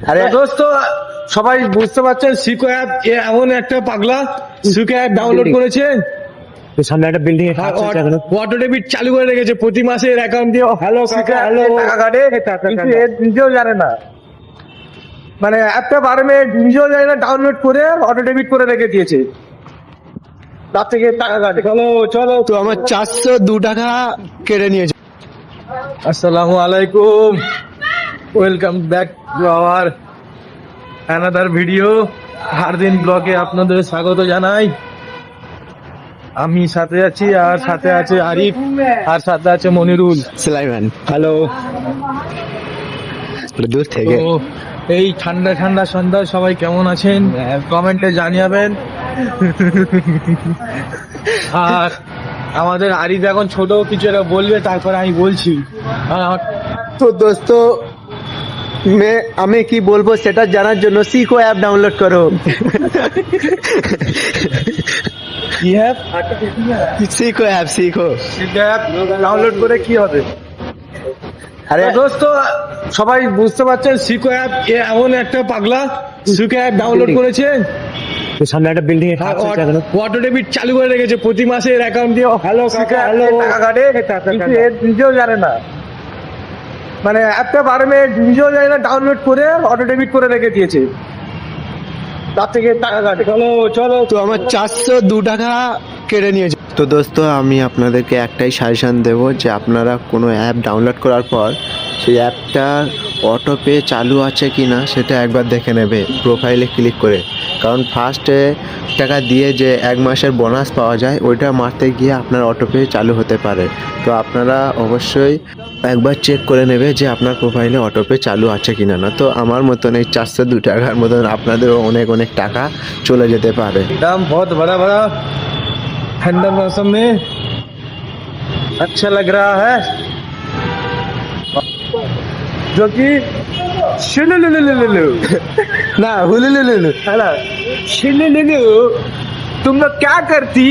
আরে দোস্ত সবাই বুঝতে পারছেন সিকো অ্যাপ এমন একটা পাগলা সিকো অ্যাপ ডাউনলোড করেছে সামনে একটা বিল্ডিং এ কাজ চলছে এখন। অটো ডেবিট চালু করে রেখেছে প্রতি মাসে এর অ্যাকাউন্ট দিয়ে হ্যালো হ্যালো টাকা কাটে কিন্তু এ নিজেও জানে না মানে অ্যাপটা বারে নিজেও জানে না ডাউনলোড করে অটো ডেবিট করে রেখে দিয়েছে তার থেকে টাকা কাটে চলো চলো তো আমার 402 টাকা কেটে নিয়েছে। আসসালামু আলাইকুম welcome back to our another video হারদিন ব্লগে আপনাদের স্বাগত জানাই। আমি সাথে আছি আর সাথে আছে আরিফ আর সাথে আছে মনিরুল। সুলাইমান হ্যালো। দূর থেকে তো এই ঠান্ডা ঠান্ডা সন্ধ্যায় সবাই কেমন আছেন কমেন্টে জানিয়াবেন। আর আমাদের আরিফ এখন ছোট কিছু একটা বলবে তারপরে আমি বলছি। আর আমার তো দোস্ত আমি কি বলবো সেটা জানার জন্য সিকো অ্যাপ ডাউনলোড করো। কি অ্যাপ সিকো অ্যাপ সিকো ডাউনলোড করে কি হবে? আরে দোস্ত সবাই বুঝতে পারছেন সিকো অ্যাপ এমন একটা পাগলা সিকো অ্যাপ ডাউনলোড করেছে সামনে একটা বিল্ডিং এ কাজ চলছে এখন। অটো ডেবিট চালু করে রেখেছে প্রতি মাসে এর অ্যাকাউন্ট দিয়ে হ্যালো হ্যালো টাকা কাটে কিন্তু এ নিজেও জানে না মানে অ্যাপটা বারে নিজেও জানে না ডাউনলোড করে অটো ডেবিট করে রেখে দিয়েছে তার থেকে টাকা কাটে চলো চলো তো আমার 402 টাকা কেটে নিয়েছে। তো দোস্ত আমি আপনাদেরকে একটাই সাজেশন দেব যে আপনারা কোনো অ্যাপ ডাউনলোড করার পর সেই অ্যাপটার অটো পে চালু আছে কি না সেটা একবার দেখে নেবে প্রোফাইলে ক্লিক করে, কারণ ফার্স্টে টাকা দিয়ে যে 1 মাসের বোনাস পাওয়া যায় ওইটা মারতে গিয়ে আপনার অটো পে চালু হতে পারে। তো আপনারা অবশ্যই একবার চেক করে নেবে যে আপনার প্রোফাইলে অটো পে চালু আছে কিনা। না তো আমার মতন এই 402 টাকার মতন আপনাদেরও অনেক অনেক টাকা চলে যেতে পারে। दाम बहुत बड़ा बड़ा ठंडा मौसम में अच्छा लग रहा है जो कि না হুলুলুলু तुम लोग क्या करती?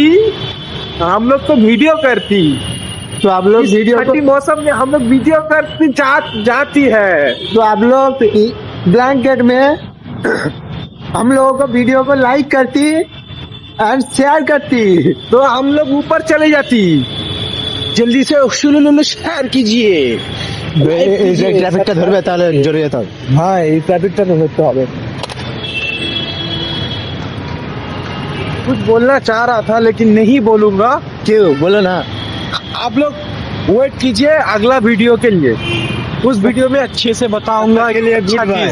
हम लोग तो वीडियो करती। तो आप लोग वीडियो को ठंडी मौसम में हम लोग वीडियो करती जाती है। तो आप लोग ब्लैंकेट में हम लोगों को वीडियो को लाइक करती एंड शेयर करती तो हम लोग ऊपर चले जाती। जल्दी से शेयर कीजिए। ট্রাফিকটা ধরবে তাহলে জড়িয়ে যেতে হবে। हाँ ये ट्रैफिकটা तो ধরতে হবে। कुछ बोलना चाह रहा था लेकिन नहीं बोलूंगा। क्यों बोलो ना। आप लोग वेट कीजिए अगला वीडियो के लिए, उस वीडियो में अच्छे से बताऊंगा। के लिए गुड बाय।